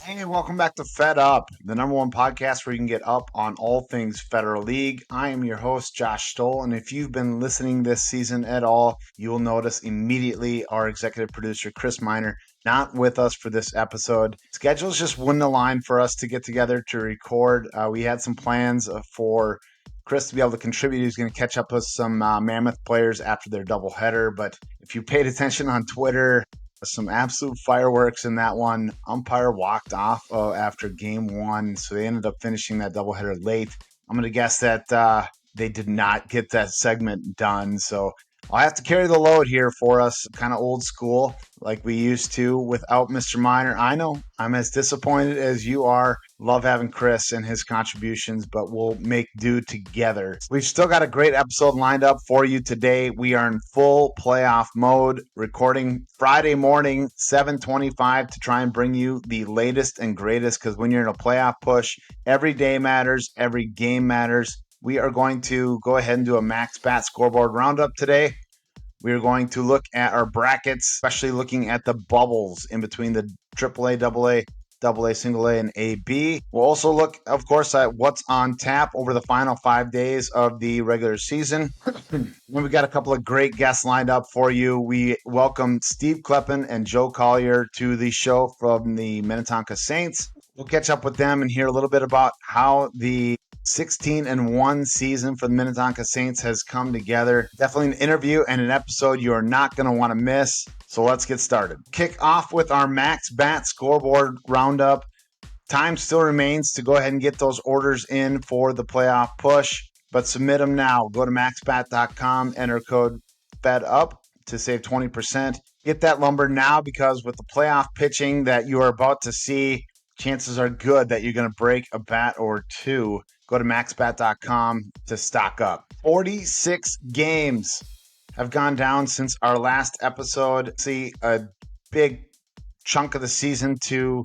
Hey, welcome back to FedUp, the number one podcast where you can get up on all things Federal League. I am your host, Josh Stoll, and if you've been listening this season at all, you will notice immediately our executive producer, Chris Miner, not with us for this episode. Schedules just wouldn't align for us to get together to record. We had some plans for Chris to be able to contribute. He was going to catch up with some Mammoth players after their doubleheader, but if you paid attention on Twitter, some absolute fireworks in that one. Umpire walked off after game one, so they ended up finishing that doubleheader late. I'm going to guess that they did not get that segment done, so I'll have to carry the load here for us, kind of old school, like we used to without Mr. Miner. I know I'm as disappointed as you are. Love having Chris and his contributions, but we'll make do together. We've still got a great episode lined up for you today. We are in full playoff mode, recording Friday morning, 7:25, to try and bring you the latest and greatest, because when you're in a playoff push, every day matters, every game matters. We are going to go ahead and do a max bat scoreboard roundup today. We are going to look at our brackets, especially looking at the bubbles in between the AAA, AA, single A, and AB. We'll also look, of course, at what's on tap over the final 5 days of the regular season. We've got a couple of great guests lined up for you. We welcome Steve Kleppen and Joe Collier to the show from the Minnetonka Saints. We'll catch up with them and hear a little bit about how the 16-1 season for the Minnetonka Saints has come together. Definitely an interview and an episode you are not going to want to miss. So let's get started. Kick off with our max bat scoreboard roundup. Time still remains to go ahead and get those orders in for the playoff push, but submit them now. Go to maxbat.com, enter code FedUp to save 20%. Get that lumber now, because with the playoff pitching that you are about to see, chances are good that you're going to break a bat or two. Go to maxbat.com to stock up. 46 games have gone down since our last episode. See a big chunk of the season to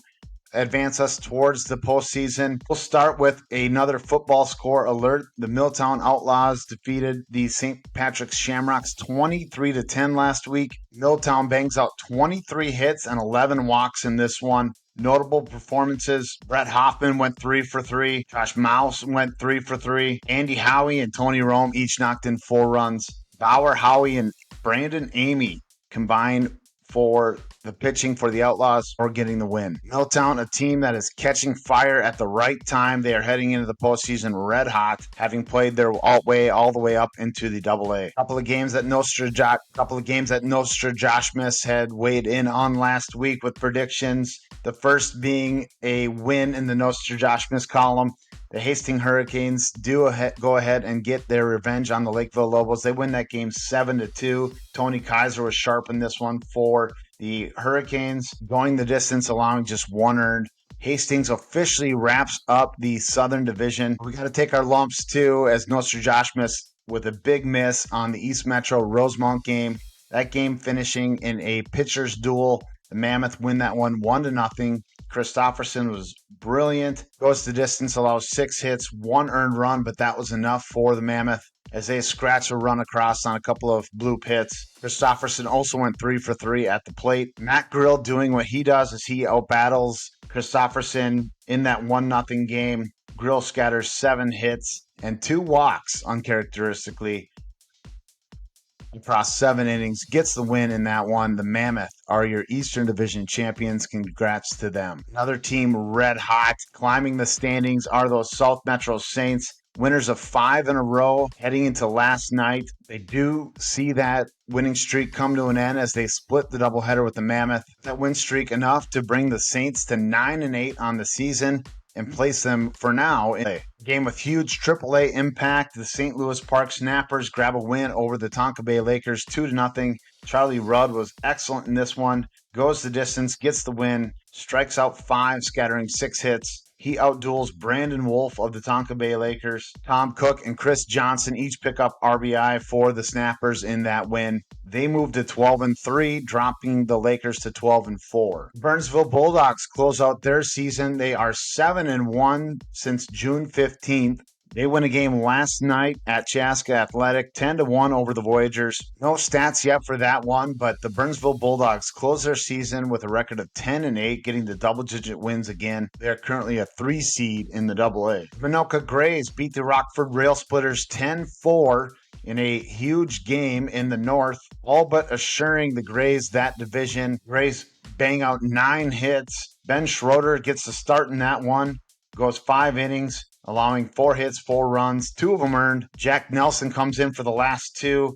advance us towards the postseason. We'll start with another football score alert. The Milltown Outlaws defeated the St. Patrick's Shamrocks 23-10 last week. Milltown bangs out 23 hits and 11 walks in this one. Notable performances: Brett Hoffman went 3 for 3. Josh Mouse went 3 for 3. Andy Howie and Tony Rome each knocked in 4 runs. Bauer Howie and Brandon Amy combined for the pitching for the Outlaws or getting the win. Milltown, a team that is catching fire at the right time. They are heading into the postseason red hot, having played their way all the way up into the AA. A couple of games that Nostra Josh Miss had weighed in on last week with predictions. The first being a win in the Nostra Josh Miss column. The Hastings Hurricanes do go ahead and get their revenge on the Lakeville Lobos. They win that game 7-2. Tony Kaiser was sharp in this one for the Hurricanes, going the distance, allowing just 1 earned. Hastings officially wraps up the Southern Division. We got to take our lumps too, as Nostra Josh missed with a big miss on the East Metro Rosemount game. That game finishing in a pitcher's duel. The Mammoth win that one 1-0. Christofferson was brilliant. Goes the distance, allows 6 hits, 1 earned run, but that was enough for the Mammoth as they scratch a run across on a couple of bloop hits. Christofferson also went 3 for 3 at the plate. Matt Grill doing what he does as he outbattles Christofferson in that 1-0 game. Grill scatters 7 hits and 2 walks uncharacteristically across 7 innings, gets the win in that one. The Mammoth are your Eastern Division champions. Congrats to them. Another team red hot, climbing the standings, are those South Metro Saints. Winners of 5 in a row heading into last night. They do see that winning streak come to an end as they split the doubleheader with the Mammoth. That win streak enough to bring the Saints to 9-8 on the season and place them for now in a game with huge AAA impact. The St. Louis Park Snappers grab a win over the Tonka Bay Lakers 2-0. Charlie Rudd was excellent in this one. Goes the distance, gets the win, strikes out 5, scattering 6 hits. He outduels Brandon Wolf of the Tonka Bay Lakers. Tom Cook and Chris Johnson each pick up RBI for the Snappers in that win. They move to 12-3, dropping the Lakers to 12-4. Burnsville Bulldogs close out their season. They are 7-1 since June 15th. They win a game last night at Chaska Athletic, 10-1 over the Voyagers. No stats yet for that one, but the Burnsville Bulldogs close their season with a record of 10-8, getting the double-digit wins again. They're currently a 3 seed in the AA. Minoka Grays beat the Rockford Rail Splitters 10-4 in a huge game in the north, all but assuring the Grays that division. Grays bang out 9 hits. Ben Schroeder gets the start in that one, goes 5 innings, allowing 4 hits, 4 runs, 2 of them earned. Jack Nelson comes in for the last 2,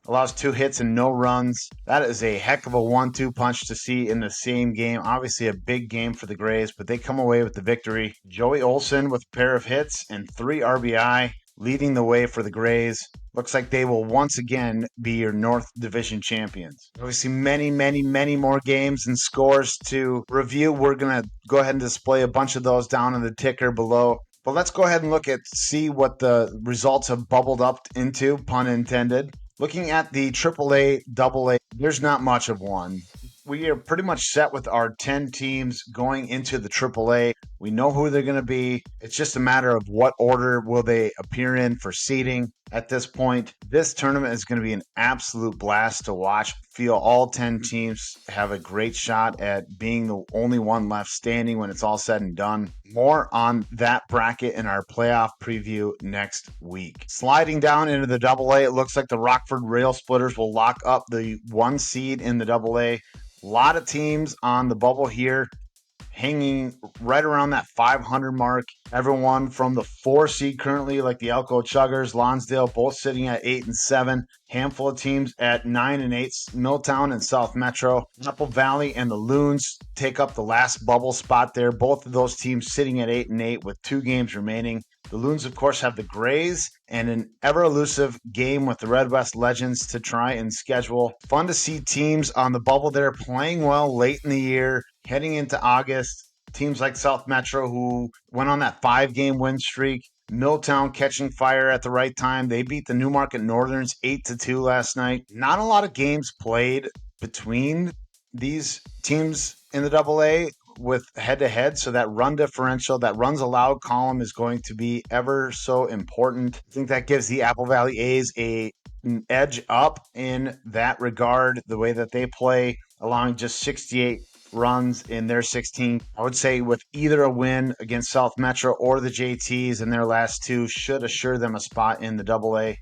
allows 2 hits and no runs. That is a heck of a 1-2 punch to see in the same game. Obviously a big game for the Grays, but they come away with the victory. Joey Olson with a pair of hits and 3 RBI, leading the way for the Grays. Looks like they will once again be your North Division champions. Obviously, many more games and scores to review. We're going to go ahead and display a bunch of those down in the ticker below. But let's go ahead and see what the results have bubbled up into, pun intended. Looking at the AAA, AA, there's not much of one. We are pretty much set with our 10 teams going into the AAA. We know who they're going to be. It's just a matter of what order will they appear in for seeding at this point. This tournament is going to be an absolute blast to watch. Feel all 10 teams have a great shot at being the only one left standing when it's all said and done. More on that bracket in our playoff preview next week. Sliding down into the AA, it looks like the Rockford Rail Splitters will lock up the 1 seed in the AA. A lot of teams on the bubble here hanging right around that 500 mark. Everyone from the 4 seed currently, like the Elko Chuggers, Lonsdale, both sitting at 8 and 7. Handful of teams at 9 and 8. Milltown and South Metro. Apple Valley and the Loons take up the last bubble spot there. Both of those teams sitting at 8 and 8 with 2 games remaining. The Loons, of course, have the Grays and an ever-elusive game with the Red West Legends to try and schedule. Fun to see teams on the bubble there playing well late in the year, heading into August. Teams like South Metro, who went on that 5-game win streak. Milltown catching fire at the right time. They beat the Newmarket Northerns 8-2 last night. Not a lot of games played between these teams in the AA with head-to-head, so that run differential, that runs allowed column is going to be ever so important. I think that gives the Apple Valley A's an edge up in that regard, the way that they play, allowing just 68 runs in their 16. I would say with either a win against South Metro or the JTs in their last 2 should assure them a spot in the AA.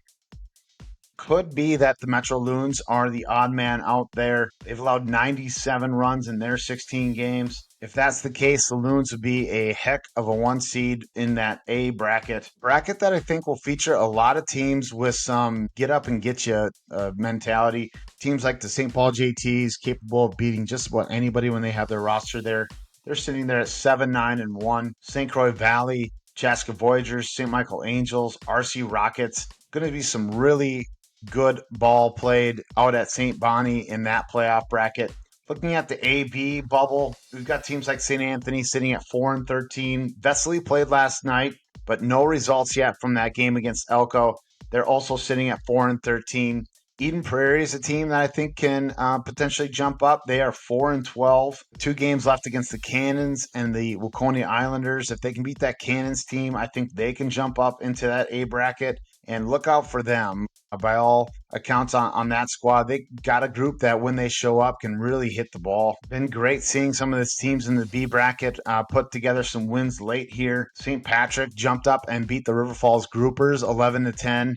Could be that the Metro Loons are the odd man out there. They've allowed 97 runs in their 16 games. If that's the case, the Loons would be a heck of a 1 seed in that A bracket. Bracket that I think will feature a lot of teams with some get up and get you mentality. Teams like the St. Paul JTs, capable of beating just about anybody when they have their roster there. They're sitting there at 7, 9, and 1. St. Croix Valley, Chaska Voyagers, St. Michael Angels, RC Rockets. Going to be some really good ball played out at St. Bonnie in that playoff bracket. Looking at the AB bubble, we've got teams like St. Anthony sitting at 4 and 13. Vesely played last night, but no results yet from that game against Elko. They're also sitting at 4 and 13. Eden Prairie is a team that I think can potentially jump up. They are 4 and 12. 2 games left against the Cannons and the Waconia Islanders. If they can beat that Cannons team, I think they can jump up into that A bracket. And look out for them. By all accounts on that squad, they got a group that when they show up can really hit the ball. Been great seeing some of these teams in the B bracket put together some wins late here. St. Patrick jumped up and beat the River Falls Groupers 11-10.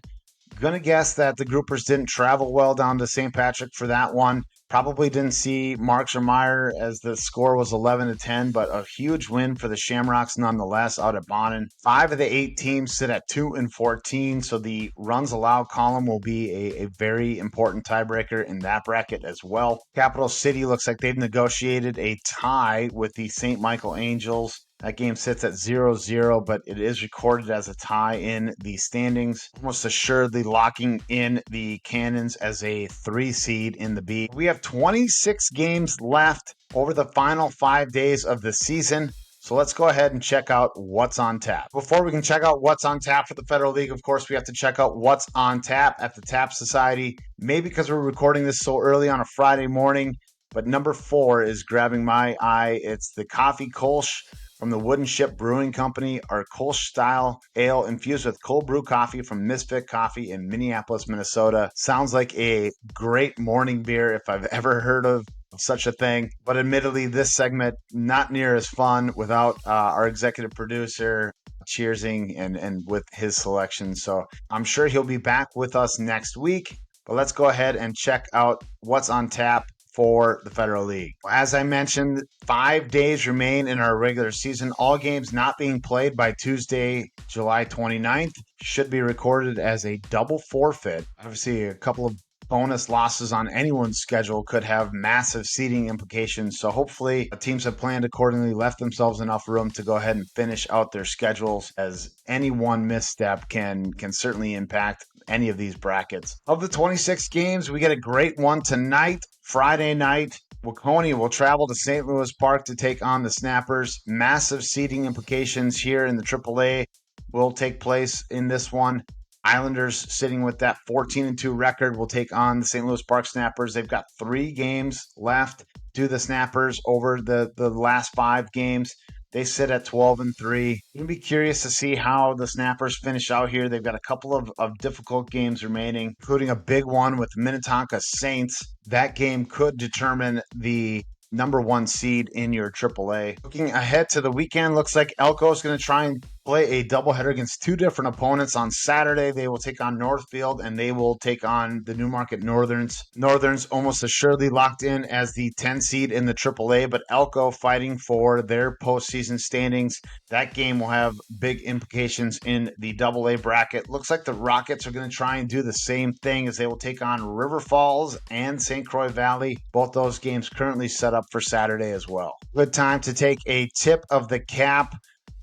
Gonna guess that the Groupers didn't travel well down to St. Patrick for that one. Probably didn't see Marks or Meyer as the score was 11-10, but a huge win for the Shamrocks nonetheless out at Bonnin. 5 of the 8 teams sit at 2 and 14, so the runs allowed column will be a very important tiebreaker in that bracket as well. Capital City looks like they've negotiated a tie with the St. Michael Angels. That game sits at 0-0, but it is recorded as a tie in the standings, almost assuredly locking in the Cannons as a 3 seed in the B. We have 26 games left over the final 5 days of the season. So let's go ahead and check out what's on tap. Before we can check out what's on tap for the Federal League, of course, we have to check out what's on tap at the Tap Society. Maybe because we're recording this so early on a Friday morning, but number 4 is grabbing my eye. It's the Coffee Kolsch from the Wooden Ship Brewing Company, our Kolsch-style ale infused with cold brew coffee from Misfit Coffee in Minneapolis, Minnesota. Sounds like a great morning beer if I've ever heard of such a thing. But admittedly, this segment not near as fun without our executive producer cheersing and with his selection. So I'm sure he'll be back with us next week. But let's go ahead and check out what's on tap for the Federal League. As I mentioned, 5 days remain in our regular season. All games not being played by Tuesday, July 29th should be recorded as a double forfeit. Obviously, a couple of bonus losses on anyone's schedule could have massive seeding implications. So hopefully teams have planned accordingly, left themselves enough room to go ahead and finish out their schedules, as any one misstep can certainly impact any of these brackets. Of the 26 games, we get a great one tonight, Friday night. Waconia will travel to St. Louis Park to take on the Snappers. Massive seeding implications here in the AAA will take place in this one. Islanders, sitting with that 14-2 record, will take on the St. Louis Park Snappers. They've got 3 games left. Do the Snappers over the last 5 games. They sit at 12-3. You'll be curious to see how the Snappers finish out here. They've got a couple of difficult games remaining, including a big one with Minnetonka Saints. That game could determine the number 1 seed in your AAA. Looking ahead to the weekend, looks like Elko is going to try and play a doubleheader against 2 different opponents. On Saturday, they will take on Northfield, and they will take on the Newmarket Northerns. Northerns almost assuredly locked in as the 10 seed in the AAA, but Elko fighting for their postseason standings. That game will have big implications in the AA bracket. Looks like the Rockets are going to try and do the same thing, as they will take on River Falls and St. Croix Valley. Both those games currently set up for Saturday as well. Good time to take a tip of the cap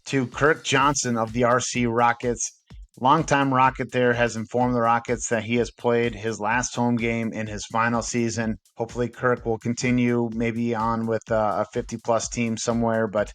to Kirk Johnson of the RC Rockets. Longtime Rocket there has informed the Rockets that he has played his last home game in his final season. Hopefully Kirk will continue maybe on with a 50-plus team somewhere, but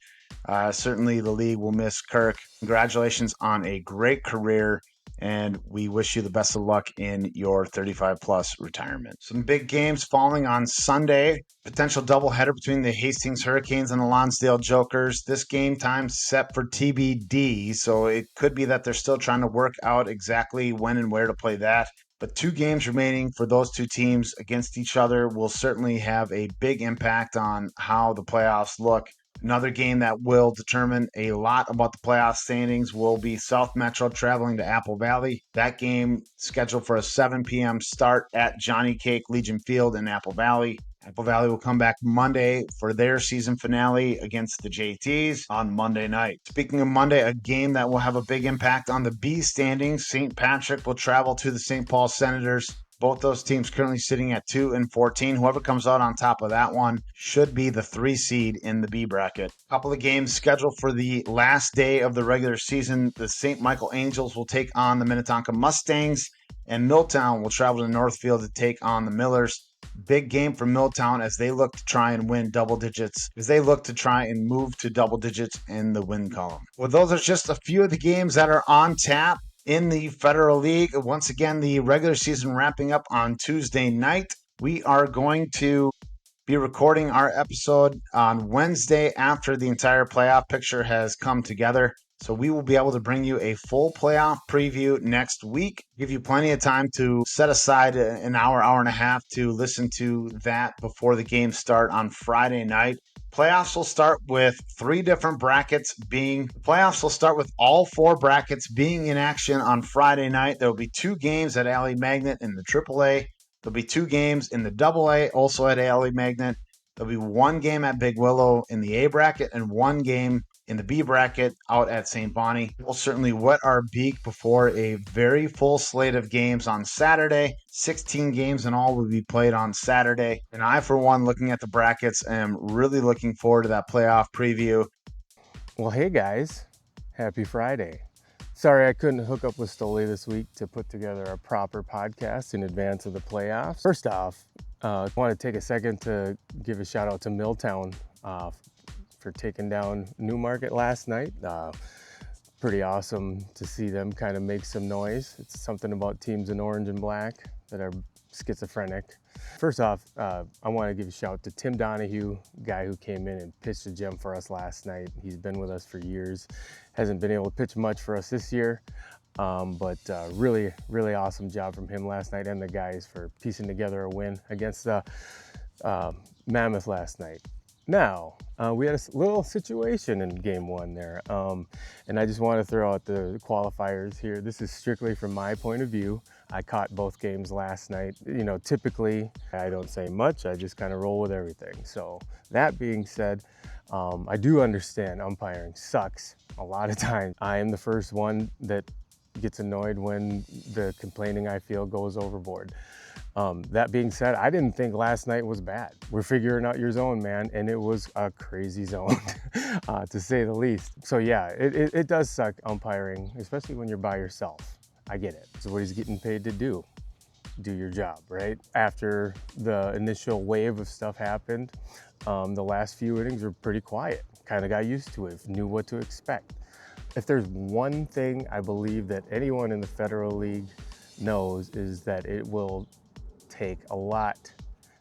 certainly the league will miss Kirk. Congratulations on a great career, and we wish you the best of luck in your 35-plus retirement. Some big games falling on Sunday. Potential doubleheader between the Hastings Hurricanes and the Lonsdale Jokers. This game time set for TBD, so it could be that they're still trying to work out exactly when and where to play that. But 2 games remaining for those 2 teams against each other will certainly have a big impact on how the playoffs look. Another game that will determine a lot about the playoff standings will be South Metro traveling to Apple Valley. That game scheduled for a 7 p.m. start at Johnny Cake Legion Field in Apple Valley. Apple Valley will come back Monday for their season finale against the JTs on Monday night. Speaking of Monday, a game that will have a big impact on the B standings. St. Patrick will travel to the St. Paul Senators. Both those teams currently sitting at 2-14. Whoever comes out on top of that one should be the 3 seed in the B bracket. A couple of games scheduled for the last day of the regular season. The St. Michael Angels will take on the Minnetonka Mustangs, and Milltown will travel to Northfield to take on the Millers. Big game for Milltown as they look to try and win double digits, as they look to try and move to double digits in the win column. Well, those are just a few of the games that are on tap in the Federal League. Once again, the regular season wrapping up on Tuesday night. We are going to be recording our episode on Wednesday after the entire playoff picture has come together. So we will be able to bring you a full playoff preview next week. Give you plenty of time to set aside an hour, hour and a half to listen to that before the games start on Friday night. Playoffs will start with 3 different brackets playoffs will start with all 4 brackets being in action on Friday night. There will be 2 games at Alley Magnet in the AAA. There'll be 2 games in the AA, also at Alley Magnet. There'll be 1 game at Big Willow in the A bracket and 1 game in the B bracket out at St. Bonnie. We'll certainly wet our beak before a very full slate of games on Saturday. 16 games in all will be played on Saturday. And I, for one, looking at the brackets, am really looking forward to that playoff preview. Well, hey guys, happy Friday. Sorry I couldn't hook up with Stoli this week to put together a proper podcast in advance of the playoffs. First off, I want to take a second to give a shout out to Milltown for taking down Newmarket last night. Pretty awesome to see them kind of make some noise. It's something about teams in orange and black that are schizophrenic. First off, I want to give a shout to Tim Donahue, guy who came in and pitched a gem for us last night. He's been with us for years, hasn't been able to pitch much for us this year, but really, really awesome job from him last night and the guys for piecing together a win against the Mammoth last night. Now, we had a little situation in game one there, and I just want to throw out the qualifiers here. This is strictly from my point of view. I caught both games last night. You know, typically I don't say much, I just kind of roll with everything. So that being said, I do understand umpiring sucks a lot of times. I am the first one that gets annoyed when the complaining I feel goes overboard. That being said, I didn't think last night was bad. We're figuring out your zone, man, and it was a crazy zone, to say the least. So yeah, it does suck umpiring, especially when you're by yourself. I get it. It's what he's getting paid to do. Do your job, right? After the initial wave of stuff happened, the last few innings were pretty quiet. Kind of got used to it, knew what to expect. If there's one thing I believe that anyone in the Federal League knows is that it will take a lot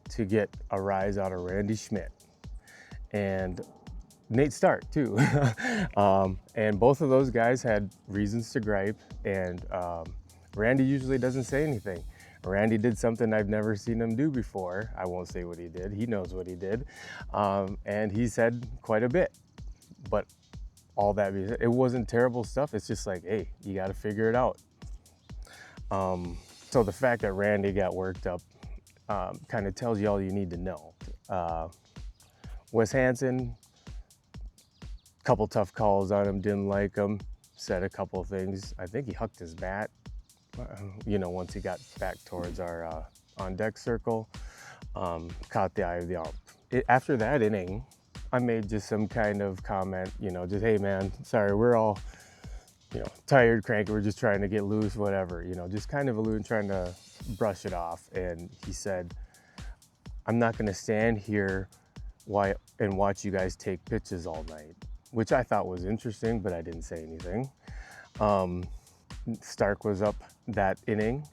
to get a rise out of Randy Schmidt and Nate Stark too. And both of those guys had reasons to gripe, and Randy usually doesn't say anything. Randy did something I've never seen him do before. I won't say what he did. He knows what he did. And he said quite a bit, but all that being said, it wasn't terrible stuff. It's just like, hey, you got to figure it out. So the fact that Randy got worked up kind of tells you all you need to know. Wes Hansen, couple tough calls on him, didn't like him, said a couple things. I think he hucked his bat, you know, once he got back towards our on deck circle, caught the eye of the ump. After that inning, I made just some kind of comment, you know, just, hey man, sorry, we're all, you know, tired, cranky, we're just trying to get loose, whatever, you know, just kind of alluding, trying to brush it off. And he said, I'm not gonna stand here and watch you guys take pitches all night, which I thought was interesting, but I didn't say anything. Stark was up that inning.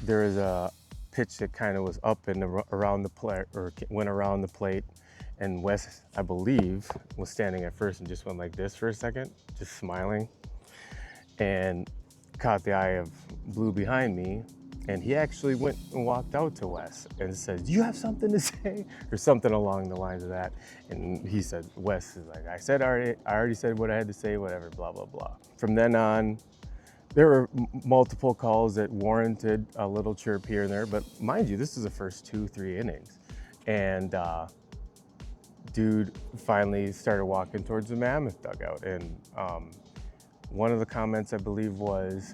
There was a pitch that kind of was up and around the plate, or went around the plate, and Wes, I believe, was standing at first and just went like this for a second, just smiling, and caught the eye of Blue behind me. And he actually went and walked out to Wes and said, do you have something to say? Or something along the lines of that. And he said, Wes is like, I already said what I had to say, whatever, blah, blah, blah. From then on, there were multiple calls that warranted a little chirp here and there, but mind you, this is the first 2-3 innings. And dude finally started walking towards the Mammoth dugout. And one of the comments, I believe, was,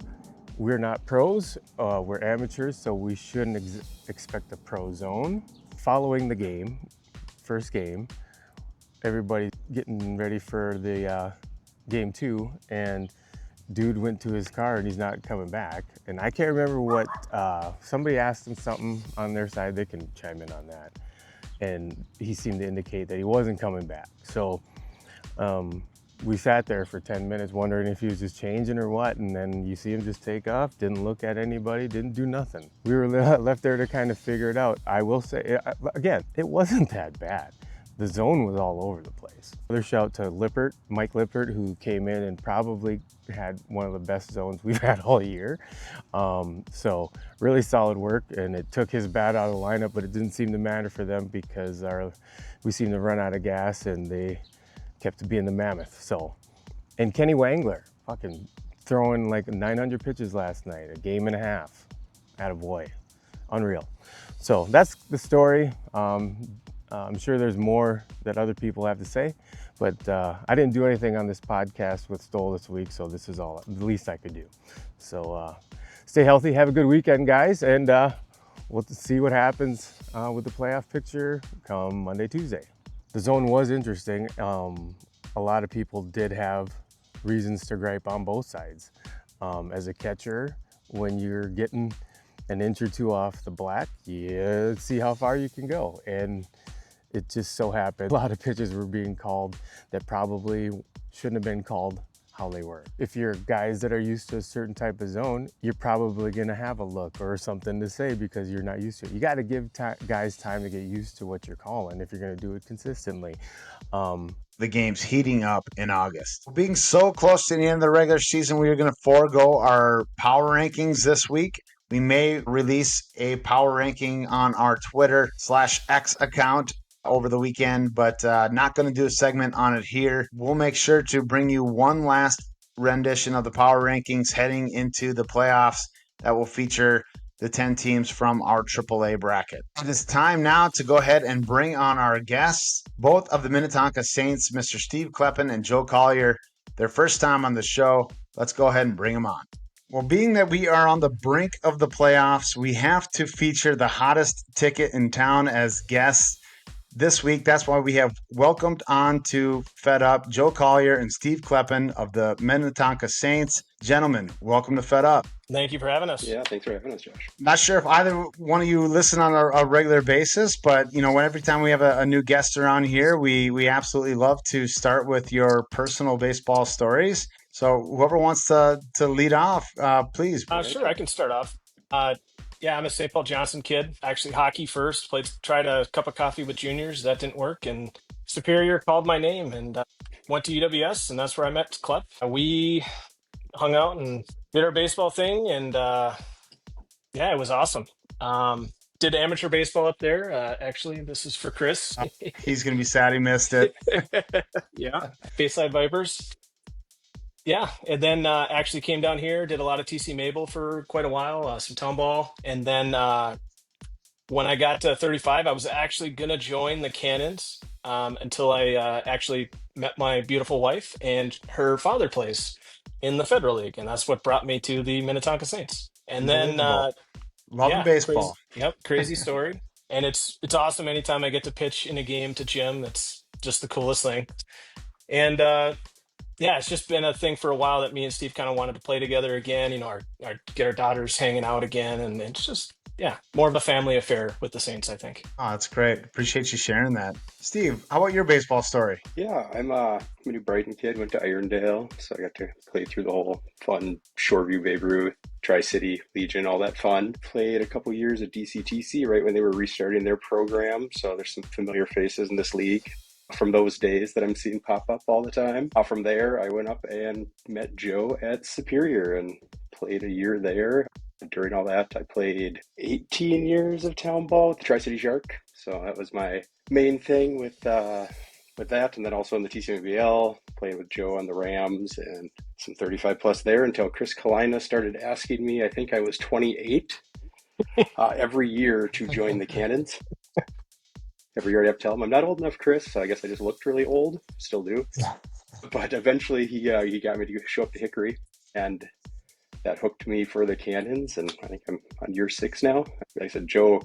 we're not pros, we're amateurs, so we shouldn't expect a pro zone. Following the game, first game, everybody getting ready for the game 2, and dude went to his car and he's not coming back. And I can't remember what, somebody asked him something on their side, they can chime in on that. And he seemed to indicate that he wasn't coming back. So we sat there for 10 minutes wondering if he was just changing or what, and then you see him just take off, didn't look at anybody, didn't do nothing. We were left there to kind of figure it out. I will say, again, it wasn't that bad. The zone was all over the place. Another shout to Lippert, Mike Lippert, who came in and probably had one of the best zones we've had all year. So really solid work, and it took his bat out of the lineup, but it didn't seem to matter for them because we seemed to run out of gas and they kept being the Mammoth. So, and Kenny Wangler, fucking throwing like 900 pitches last night, a game and a half. Attaboy, unreal. So that's the story. I'm sure there's more that other people have to say, but I didn't do anything on this podcast with Stoll this week, so this is all the least I could do. So stay healthy, have a good weekend, guys, and we'll see what happens with the playoff picture come Monday, Tuesday. The zone was interesting. A lot of people did have reasons to gripe on both sides. As a catcher, when you're getting an inch or two off the black, you see how far you can go. And it just so happened a lot of pitches were being called that probably shouldn't have been called how they work. If you're guys that are used to a certain type of zone, you're probably going to have a look or something to say because you're not used to it. You got to give guys time to get used to what you're calling if you're going to do it consistently. The game's heating up in August. Being so close to the end of the regular season, we are going to forego our power rankings this week. We may release a power ranking on our Twitter/X account over the weekend, but not going to do a segment on it here. We'll make sure to bring you one last rendition of the power rankings heading into the playoffs that will feature the 10 teams from our AAA bracket. It is time now to go ahead and bring on our guests, both of the Minnetonka Saints, Mr. Steve Kleppen and Joe Collier. Their first time on the show. Let's go ahead and bring them on. Well, being that we are on the brink of the playoffs, we have to feature the hottest ticket in town as guests this week. That's why we have welcomed on to FedUp Joe Collier and Steve Kleppen of the Minnetonka Saints. Gentlemen, welcome to FedUp. Thank you for having us. Yeah, thanks for having us, Josh. Not sure if either one of you listen on a regular basis, but every time we have a new guest around here, we absolutely love to start with your personal baseball stories. So whoever wants to lead off, please. Sure, I can start off. Yeah, I'm a St. Paul Johnson kid. Actually, hockey first. Tried a cup of coffee with juniors. That didn't work, and Superior called my name and went to UWS, and that's where I met Klepp. We hung out and did our baseball thing, and yeah, it was awesome. Did amateur baseball up there. Actually, this is for Chris. He's going to be sad he missed it. Yeah, Bayside Vipers. Yeah, and then actually came down here, did a lot of TC Mabel for quite a while, some town ball, and then when I got to 35, I was actually gonna join the Cannons until I actually met my beautiful wife, and her father plays in the Federal League, and that's what brought me to the Minnetonka Saints. And then Loving baseball. Crazy story, and it's awesome. Anytime I get to pitch in a game to Jim, it's just the coolest thing, and. Yeah, it's just been a thing for a while that me and Steve kind of wanted to play together again, get our daughters hanging out again. And it's just, more of a family affair with the Saints, I think. Oh, that's great. Appreciate you sharing that. Steve, how about your baseball story? Yeah, I'm a New Brighton kid, went to Irondale, so I got to play through the whole fun Shoreview, Babe Ruth, Tri-City, Legion, all that fun. Played a couple years at DCTC right when they were restarting their program, so there's some familiar faces in this league from those days that I'm seeing pop up all the time. From there, I went up and met Joe at Superior and played a year there. During all that, I played 18 years of town ball with the Tri-City Shark. So that was my main thing with that. And then also in the TCMBL, playing with Joe on the Rams and some 35 plus there until Chris Kalina started asking me, I think I was 28, every year to join the Cannons. Every year I have to tell him I'm not old enough, Chris. So I guess I just looked really old. Still do. But eventually he got me to show up to Hickory, and that hooked me for the Cannons. And I think I'm on year 6 now. Like I said, Joe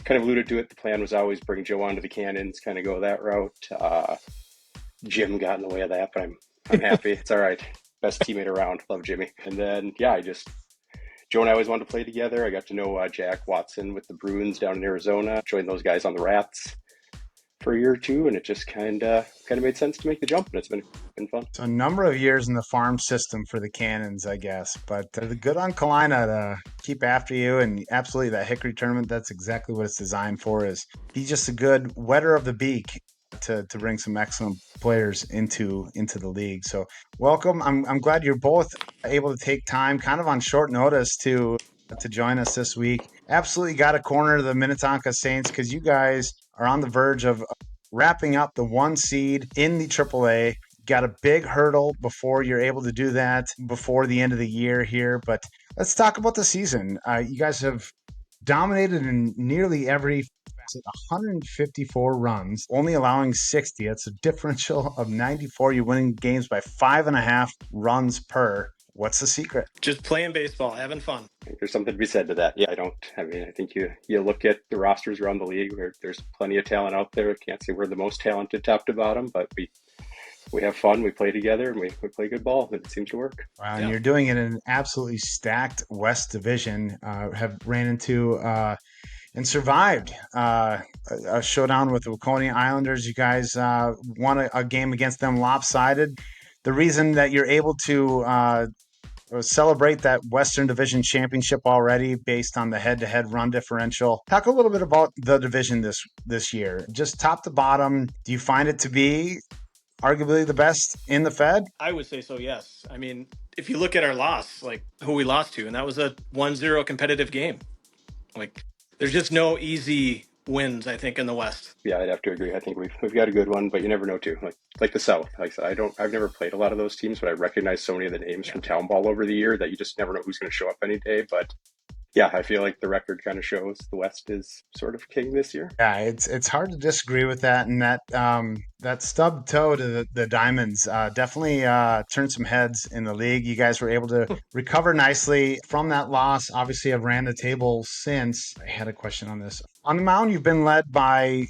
kind of alluded to it. The plan was always bring Joe onto the Cannons, kind of go that route. Jim got in the way of that, but I'm happy. It's all right. Best teammate around. Love Jimmy. And then Joe and I always wanted to play together. I got to know Jack Watson with the Bruins down in Arizona. Joined those guys on the Rats for a year or two, and it just kind of made sense to make the jump, and it's been fun. So a number of years in the farm system for the Cannons, I guess, but the good on Kalina to keep after you, and absolutely that Hickory tournament, that's exactly what it's designed for. Is he's just a good wetter of the beak to bring some excellent players into the league. So welcome. I'm glad you're both able to take time kind of on short notice to join us this week. Absolutely got to corner the Minnetonka Saints because you guys are on the verge of wrapping up the 1 seed in the AAA. Got a big hurdle before you're able to do that before the end of the year here. But let's talk about the season. You guys have dominated in nearly every facet, 154 runs, only allowing 60. That's a differential of 94. You're winning games by 5.5 runs per. What's the secret? Just playing baseball, having fun. I think there's something to be said to that. Yeah, I think you look at the rosters around the league where there's plenty of talent out there. I can't say we're the most talented top to bottom, but we have fun, we play together, and we play good ball, and it seems to work. Wow, and you're doing it in an absolutely stacked West Division. Have ran into and survived a showdown with the Waconia Islanders. You guys won a game against them lopsided. the reason that you're able to celebrate that Western Division championship already based on the head-to-head run differential. Talk a little bit about the division this year. Just top to bottom, do you find it to be arguably the best in the Fed? I would say so, yes. I mean, if you look at our loss, like who we lost to, and that was a 1-0 competitive game. Like, there's just no easy wins, I think, in the West. Yeah, I'd have to agree. I think we've got a good one, but you never know too. Like the South. Like I said, I've never played a lot of those teams, but I recognize so many of the names from town ball over the year that you just never know who's going to show up any day. But yeah, I feel like the record kind of shows the West is sort of king this year. Yeah, it's hard to disagree with that, and that stub toe to the Diamonds definitely turned some heads in the league. You guys were able to recover nicely from that loss. Obviously, I've ran the table since. I had a question on this. On the mound, you've been led by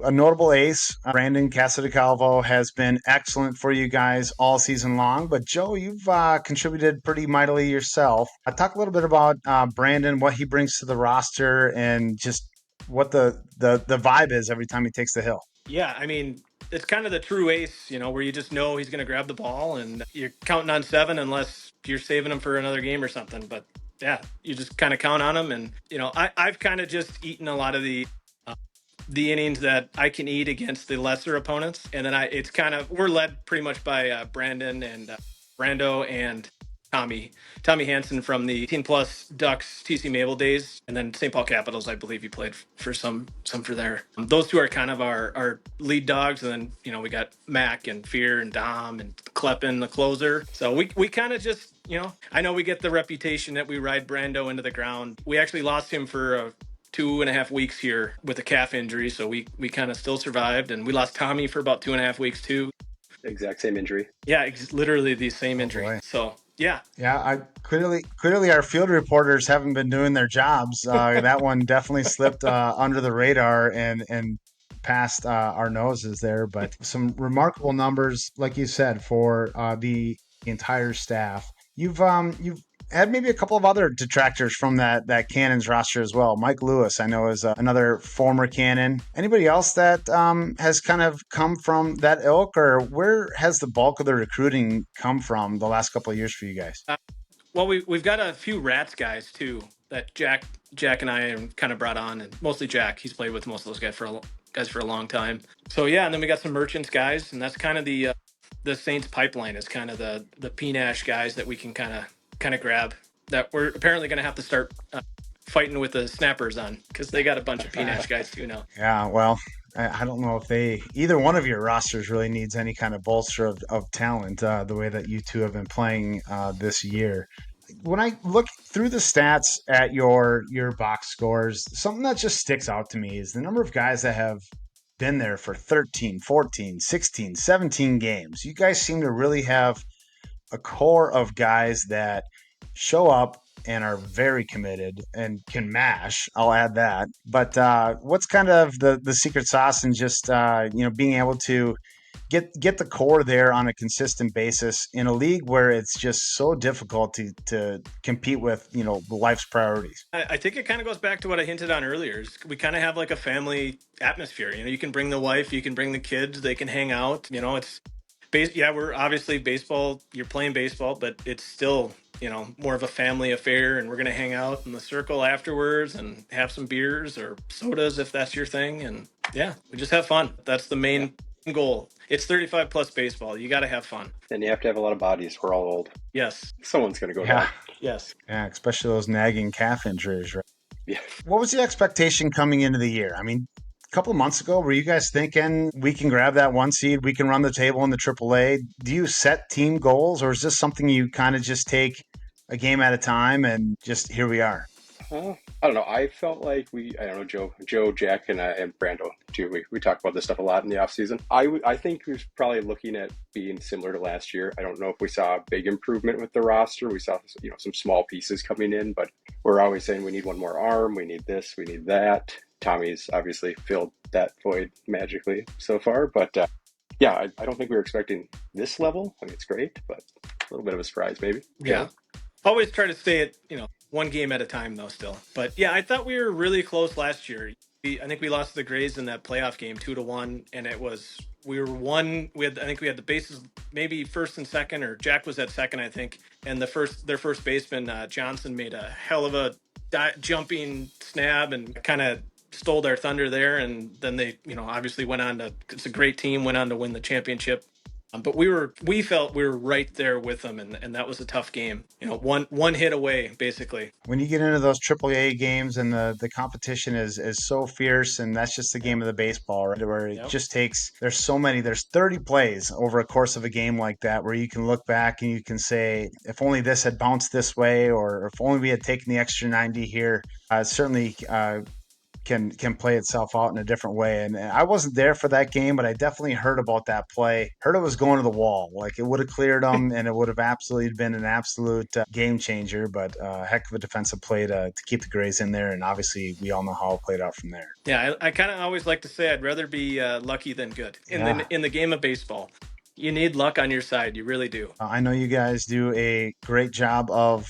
a notable ace. Brandon Casadecalvo has been excellent for you guys all season long. But Joe, you've contributed pretty mightily yourself. Talk a little bit about Brandon, what he brings to the roster, and just what the vibe is every time he takes the hill. Yeah, I mean, it's kind of the true ace, where you just know he's going to grab the ball and you're counting on 7 unless you're saving him for another game or something. But yeah, you just kind of count on him. And, I've kind of just eaten a lot of the innings that I can eat against the lesser opponents. And then we're led pretty much by Brandon and Brando and Tommy Hansen from the 18 plus Ducks TC Mabel days, and then St. Paul Capitals. I believe he played for some for there. Those two are kind of our lead dogs, and then we got Mac and Fear and Dom and Kleppen, the closer. So we kind of just I know we get the reputation that we ride Brando into the ground. We actually lost him for 2.5 weeks here with a calf injury, so we kind of still survived, and we lost Tommy for about 2.5 weeks too. Exact same injury. Yeah, literally the same injury. Boy. So yeah. I clearly our field reporters haven't been doing their jobs. That one definitely slipped under the radar and past our noses there. But some remarkable numbers, like you said, for the entire staff. You've had maybe a couple of other detractors from that Cannons roster as well. Mike Lewis, I know, is another former Cannon. Anybody else that has kind of come from that ilk, or where has the bulk of the recruiting come from the last couple of years for you guys? Well, we've got a few Rats guys too that Jack and I kind of brought on, and mostly Jack. He's played with most of those guys for a long time. So yeah, and then we got some Merchants guys, and that's kind of the Saints pipeline is kind of the P-Nash guys that we can kind of grab, that we're apparently going to have to start fighting with the Snappers on, because they got a bunch of P-Nash guys too now. Yeah, well, I don't know if either one of your rosters really needs any kind of bolster of talent the way that you two have been playing this year. When I look through the stats at your box scores, something that just sticks out to me is the number of guys that have been there for 13, 14, 16, 17 games. You guys seem to really have a core of guys that show up and are very committed and can mash. I'll add that. But what's kind of the secret sauce in just being able to get the core there on a consistent basis in a league where it's just so difficult to compete with life's priorities? I think it kind of goes back to what I hinted on earlier. We kind of have like a family atmosphere. You can bring the wife, you can bring the kids, they can hang out. It's we're obviously baseball. You're playing baseball, but it's still more of a family affair, and we're going to hang out in the circle afterwards and have some beers or sodas if that's your thing. And yeah, we just have fun. That's the main goal. It's 35 plus baseball. You got to have fun. And you have to have a lot of bodies. We're all old. Yes. Someone's going to go down. Yes. Yeah, especially those nagging calf injuries, right? Yeah. What was the expectation coming into the year? I mean, a couple of months ago, were you guys thinking we can grab that 1 seed, we can run the table in the AAA? Do you set team goals, or is this something you kind of just take a game at a time and just here we are? I don't know. I felt like Joe, Jack, and Brando too. We talked about this stuff a lot in the off season. I think we was probably looking at being similar to last year. I don't know if we saw a big improvement with the roster. We saw some small pieces coming in, but we're always saying we need one more arm, we need this, we need that. Tommy's obviously filled that void magically so far, but I don't think we were expecting this level. I mean, it's great, but a little bit of a surprise maybe. Yeah. Always try to stay at, one game at a time though still. But yeah, I thought we were really close last year. I think we lost to the Grays in that playoff game 2-1, and we were one. I think we had the bases maybe first and second, or Jack was at second, I think, and their first baseman Johnson made a hell of a jumping snap and kind of stole their thunder there, and then they obviously went on to, it's a great team, went on to win the championship. But we felt we were right there with them, and that was a tough game. One hit away, basically. When you get into those AAA games and the competition is so fierce, and that's just the game of the baseball, right? Where it just takes, there's 30 plays over a course of a game like that, where you can look back and you can say, if only this had bounced this way, or if only we had taken the extra 90 here, certainly can play itself out in a different way. And I wasn't there for that game, but I definitely heard about that play. Heard it was going to the wall. Like, it would have cleared them, and it would have absolutely been an absolute game changer. But heck of a defensive play to keep the Grays in there. And obviously, we all know how it played out from there. Yeah, I kind of always like to say I'd rather be lucky than good in the game of baseball. You need luck on your side. You really do. I know you guys do a great job of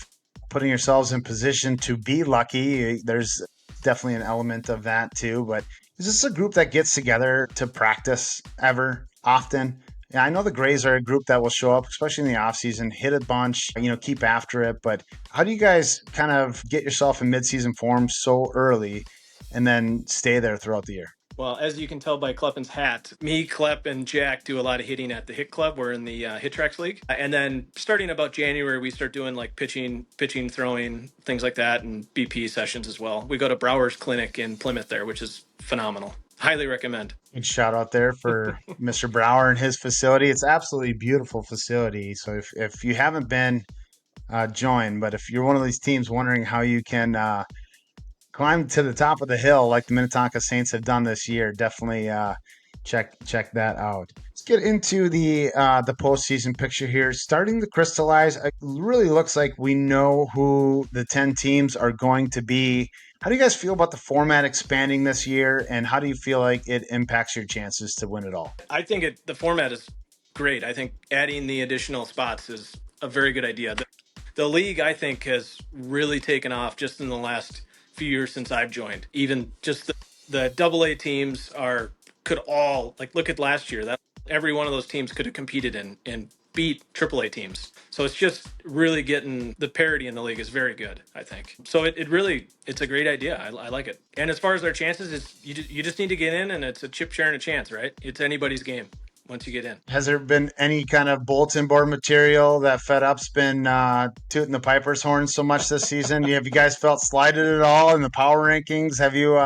putting yourselves in position to be lucky. There's definitely an element of that too, but is this a group that gets together to practice ever often? Yeah, I know the Grays are a group that will show up, especially in the off season, hit a bunch, keep after it. But how do you guys kind of get yourself in midseason form so early and then stay there throughout the year? Well, as you can tell by Kleppin's hat, me, Klepp, and Jack do a lot of hitting at the Hit Club. We're in the Hit Tracks League. And then starting about January, we start doing like pitching, throwing, things like that, and BP sessions as well. We go to Brower's Clinic in Plymouth there, which is phenomenal. Highly recommend. Big shout out there for Mr. Brower and his facility. It's absolutely beautiful facility. So if you haven't been, join. But if you're one of these teams wondering how you can climb to the top of the hill like the Minnetonka Saints have done this year, definitely check that out. Let's get into the postseason picture here. Starting to crystallize. It really looks like we know who the 10 teams are going to be. How do you guys feel about the format expanding this year, and how do you feel like it impacts your chances to win it all? I think the format is great. I think adding the additional spots is a very good idea. The league, I think, has really taken off just in the last few years since I've joined. Even just the AA teams could all, like, look at last year. That every one of those teams could have competed and beat AAA teams. So it's just really getting the parity in the league is very good, I think. So it's a great idea. I like it. And as far as our chances, you just need to get in, and it's a chip share and a chance, right? It's anybody's game once you get in. Has there been any kind of bulletin board material that FedUp's been tooting the Piper's horn so much this season? Have you guys felt slighted at all in the power rankings? Have you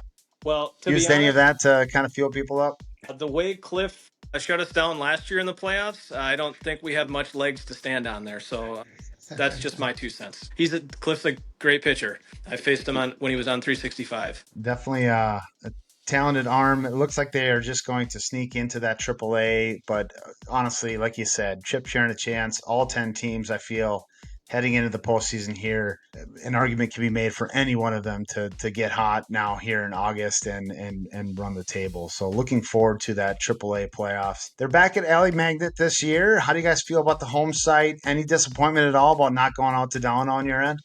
used any of that to kind of fuel people up? The way Cliff shut us down last year in the playoffs, I don't think we have much legs to stand on there. So that's just my 2 cents. Cliff's a great pitcher. I faced him when he was on 365. Definitely a talented arm. It looks like they are just going to sneak into that AAA. But honestly, like you said, chip sharing a chance. All 10 teams, I feel, heading into the postseason here, an argument can be made for any one of them to get hot now here in August and run the table. So looking forward to that AAA playoffs. They're back at Alley Magnet this year. How do you guys feel about the home site? Any disappointment at all about not going out to Delano on your end?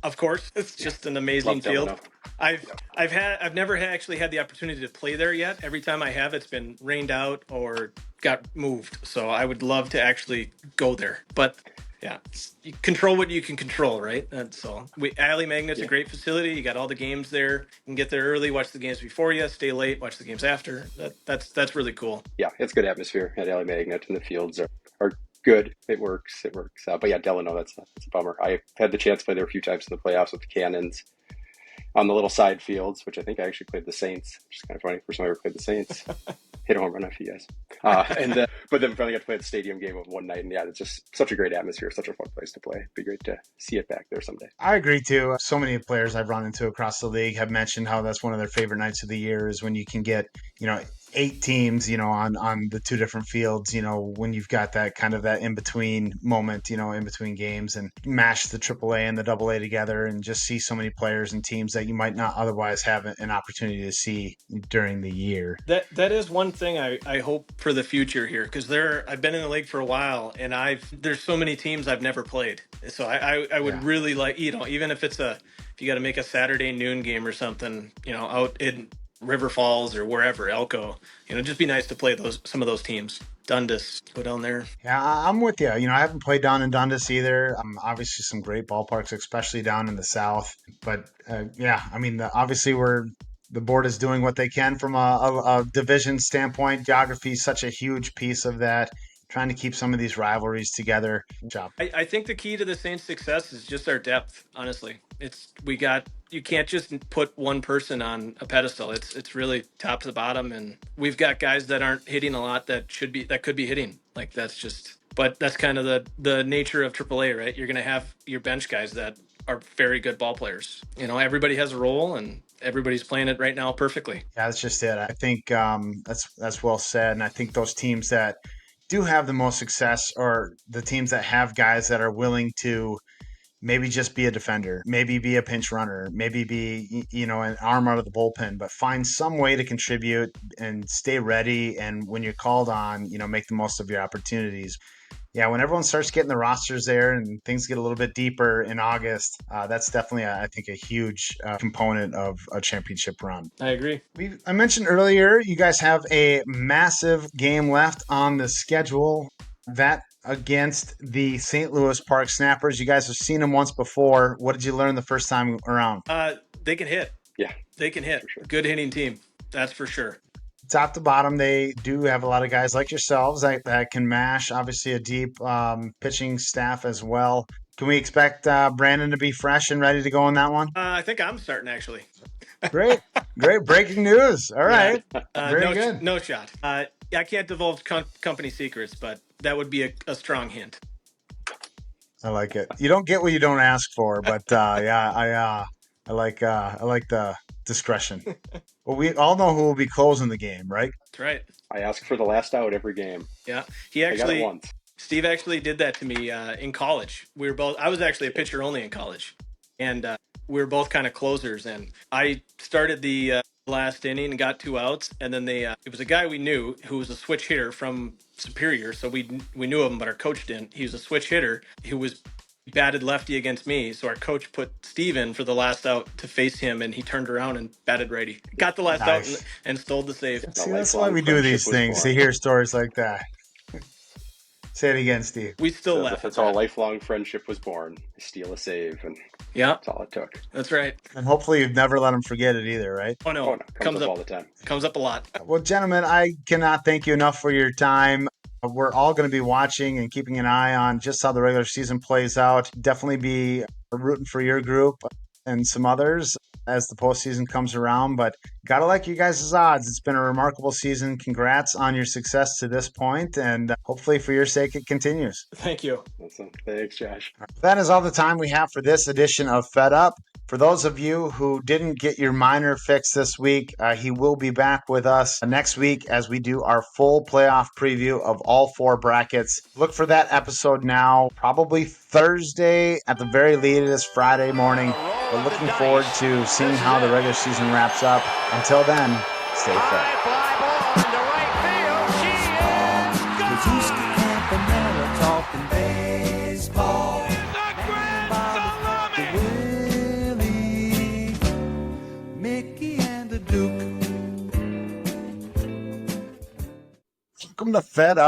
Of course, it's just an amazing field. I've never actually had the opportunity to play there yet. Every time I have, it's been rained out or got moved. So I would love to actually go there, but yeah, you control what you can control, right? And so Alley Magnet's a great facility. You got all the games there. You can get there early, watch the games before you, stay late, watch the games after. That's really cool. Yeah, it's good atmosphere at Alley Magnet, and the fields are good. It works. But yeah, Delano, that's a bummer. I had the chance to play there a few times in the playoffs with the Cannons on the little side fields, which I think I actually played the Saints, which is kind of funny. First time I ever played the Saints. Hit a home run off you guys. But then finally got to play the stadium game of one night. And yeah, it's just such a great atmosphere, such a fun place to play. It'd be great to see it back there someday. I agree too. So many players I've run into across the league have mentioned how that's one of their favorite nights of the year is when you can get, 8 teams, on the 2 different fields, when you've got that kind of that in-between moment, in between games, and mash the AAA and the AA together and just see so many players and teams that you might not otherwise have an opportunity to see during the year. That is one thing I hope for the future here, because I've been in the league for a while, and there's so many teams I've never played. So I would really like, even if you got to make a Saturday noon game or something, out in River Falls or wherever, Elko. Just be nice to play some of those teams. Dundas, go down there. Yeah, I'm with you. I haven't played down in Dundas either. Obviously, some great ballparks, especially down in the south. But yeah, I mean, obviously, the board is doing what they can from a division standpoint. Geography is such a huge piece of that. Trying to keep some of these rivalries together. Job. I think the key to the Saints' success is just our depth. Honestly, you can't just put one person on a pedestal. It's really top to bottom, and we've got guys that aren't hitting a lot that could be hitting. Like but that's kind of the nature of AAA, right? You're going to have your bench guys that are very good ball players. Everybody has a role, and everybody's playing it right now perfectly. Yeah, that's just it. I think that's well said, and I think those teams that do have the most success are the teams that have guys that are willing to maybe just be a defender, maybe be a pinch runner, maybe be an arm out of the bullpen, but find some way to contribute and stay ready. And when you're called on, make the most of your opportunities. Yeah, when everyone starts getting the rosters there and things get a little bit deeper in August, that's definitely, I think, a huge component of a championship run. I agree. I mentioned earlier, you guys have a massive game left on the schedule. That against the St. Louis Park Snappers. You guys have seen them once before. What did you learn the first time around? They can hit. Yeah, they can hit. Sure. Good hitting team. That's for sure. Top to bottom, they do have a lot of guys like yourselves that can mash. Obviously, a deep pitching staff as well. Can we expect Brandon to be fresh and ready to go on that one? I think I'm starting, actually. Great. Breaking news. All right. Very good. No shot. I can't divulge company secrets, but that would be a strong hint. I like it. You don't get what you don't ask for, but yeah, I like the discretion. Well, we all know who will be closing the game, right? That's right. I ask for the last out every game. Yeah, I got it once. Steve actually did that to me in college. I was actually a pitcher only in college, and we were both kind of closers. And I started the last inning and got 2 outs, and then it was a guy we knew who was a switch hitter from Superior, so we knew of him, but our coach didn't. He was a switch hitter who was batted lefty against me, so our coach put Steve in for the last out to face him, and he turned around and batted righty. Got the last out and stole the save. See, that's why we do these things, to hear stories like that. Say it again, Steve. We still laugh. That's how a lifelong friendship was born. Steal a save, and that's all it took. That's right. And hopefully you've never let them forget it either, right? Oh, no. Comes up all the time. Comes up a lot. Well, gentlemen, I cannot thank you enough for your time. We're all going to be watching and keeping an eye on just how the regular season plays out. Definitely be rooting for your group and some others as the postseason comes around. But gotta like you guys' odds. It's been a remarkable season. Congrats on your success to this point, and hopefully for your sake it continues. Thank you. Awesome. Thanks, Josh. That is all the time we have for this edition of FedUp. For those of you who didn't get your minor fix this week, he will be back with us next week as we do our full playoff preview of all 4 brackets. Look for that episode now, probably Thursday, at the very latest Friday morning. We're looking forward to seeing how the regular season wraps up. Until then, stay fit. Welcome to FedUp.